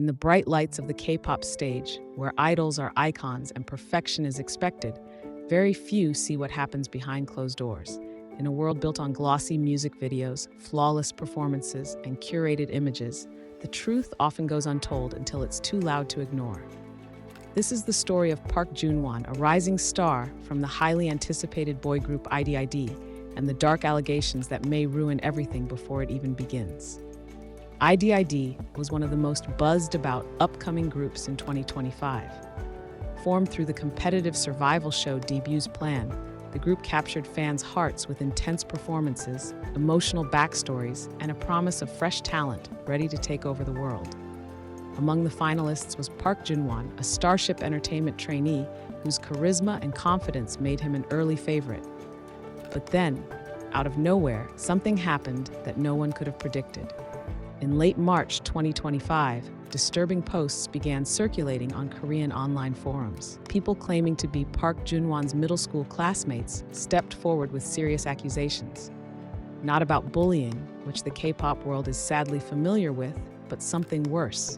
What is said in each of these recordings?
In the bright lights of the K-pop stage, where idols are icons and perfection is expected, very few see what happens behind closed doors. In a world built on glossy music videos, flawless performances, and curated images, the truth often goes untold until it's too loud to ignore. This is the story of Park Junhwan, a rising star from the highly anticipated boy group IDID, and the dark allegations that may ruin everything before it even begins. IDID was one of the most buzzed about upcoming groups in 2025. Formed through the competitive survival show Debut's Plan, the group captured fans' hearts with intense performances, emotional backstories, and a promise of fresh talent ready to take over the world. Among the finalists was Park Junhwan, a Starship Entertainment trainee whose charisma and confidence made him an early favorite. But then, out of nowhere, something happened that no one could have predicted. In late March 2025, disturbing posts began circulating on Korean online forums. People claiming to be Park Junhwan's middle school classmates stepped forward with serious accusations. Not about bullying, which the K-pop world is sadly familiar with, but something worse.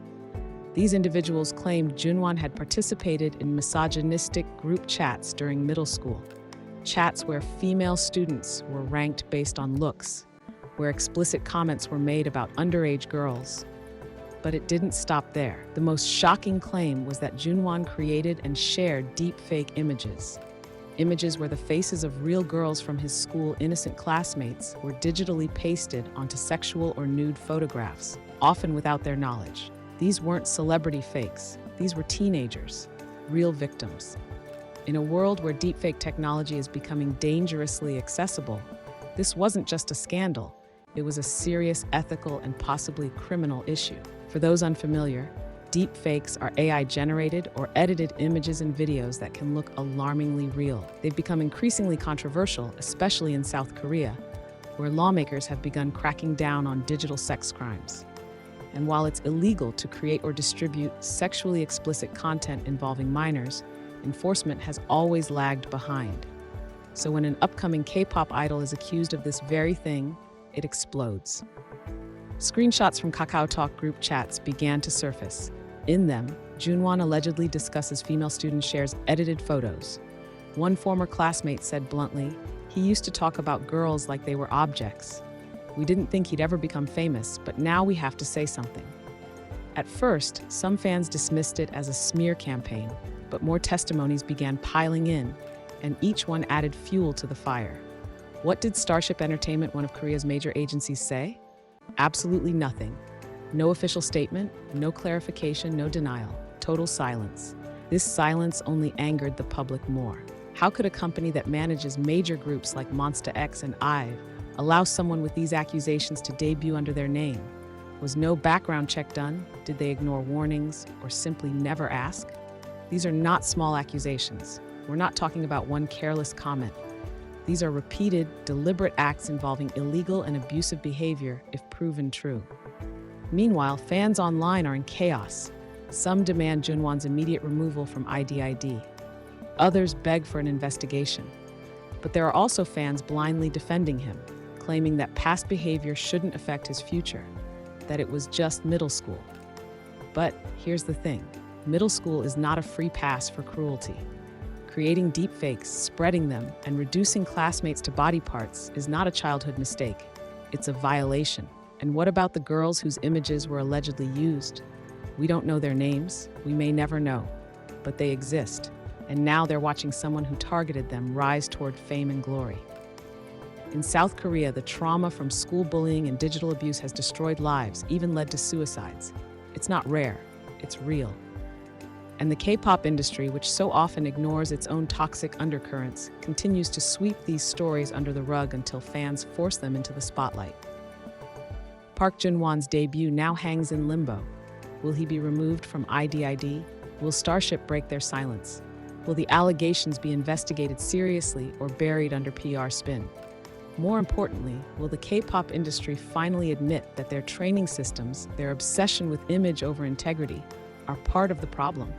These individuals claimed Junhwan had participated in misogynistic group chats during middle school. Chats where female students were ranked based on looks, where explicit comments were made about underage girls. But it didn't stop there. The most shocking claim was that Junhwan created and shared deepfake images. Images where the faces of real girls from his school innocent classmates were digitally pasted onto sexual or nude photographs, often without their knowledge. These weren't celebrity fakes. These were teenagers, real victims. In a world where deepfake technology is becoming dangerously accessible, this wasn't just a scandal. It was a serious ethical and possibly criminal issue. For those unfamiliar, deepfakes are AI-generated or edited images and videos that can look alarmingly real. They've become increasingly controversial, especially in South Korea, where lawmakers have begun cracking down on digital sex crimes. And while it's illegal to create or distribute sexually explicit content involving minors, enforcement has always lagged behind. So when an upcoming K-pop idol is accused of this very thing, it explodes. Screenshots from KakaoTalk group chats began to surface. In them, Junhwan allegedly discusses female student shares edited photos. One former classmate said bluntly, "He used to talk about girls like they were objects. We didn't think he'd ever become famous, but now we have to say something." At first, some fans dismissed it as a smear campaign, but more testimonies began piling in, and each one added fuel to the fire. What did Starship Entertainment, one of Korea's major agencies, say? Absolutely nothing. No official statement, no clarification, no denial. Total silence. This silence only angered the public more. How could a company that manages major groups like Monsta X and IVE allow someone with these accusations to debut under their name? Was no background check done? Did they ignore warnings or simply never ask? These are not small accusations. We're not talking about one careless comment. These are repeated, deliberate acts involving illegal and abusive behavior if proven true. Meanwhile, fans online are in chaos. Some demand Junhwan's immediate removal from IDID. Others beg for an investigation. But there are also fans blindly defending him, claiming that past behavior shouldn't affect his future, that it was just middle school. But here's the thing. Middle school is not a free pass for cruelty. Creating deepfakes, spreading them, and reducing classmates to body parts is not a childhood mistake. It's a violation. And what about the girls whose images were allegedly used? We don't know their names. We may never know. But they exist. And now they're watching someone who targeted them rise toward fame and glory. In South Korea, the trauma from school bullying and digital abuse has destroyed lives, even led to suicides. It's not rare. It's real. And the K-pop industry, which so often ignores its own toxic undercurrents, continues to sweep these stories under the rug until fans force them into the spotlight. Park Junhwan's debut now hangs in limbo. Will he be removed from IDID? Will Starship break their silence? Will the allegations be investigated seriously or buried under PR spin? More importantly, will the K-pop industry finally admit that their training systems, their obsession with image over integrity, are part of the problem?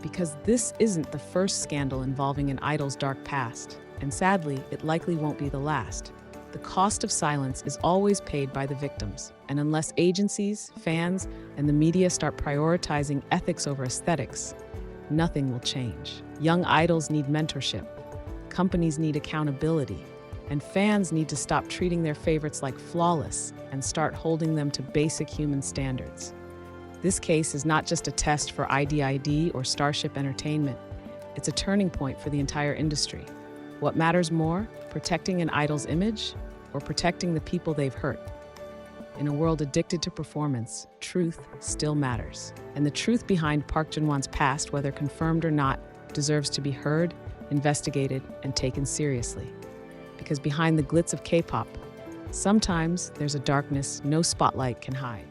Because this isn't the first scandal involving an idol's dark past, and sadly, it likely won't be the last. The cost of silence is always paid by the victims, and And unless agencies, fans, and the media start prioritizing ethics over aesthetics, nothing will change. Young idols need mentorship, companies need accountability, and fans need to stop treating their favorites like flawless and start holding them to basic human standards. This case is not just a test for IDID or Starship Entertainment, it's a turning point for the entire industry. What matters more, protecting an idol's image or protecting the people they've hurt? In a world addicted to performance, truth still matters. And the truth behind Park Junhwan's past, whether confirmed or not, deserves to be heard, investigated, and taken seriously. Because behind the glitz of K-pop, sometimes there's a darkness no spotlight can hide.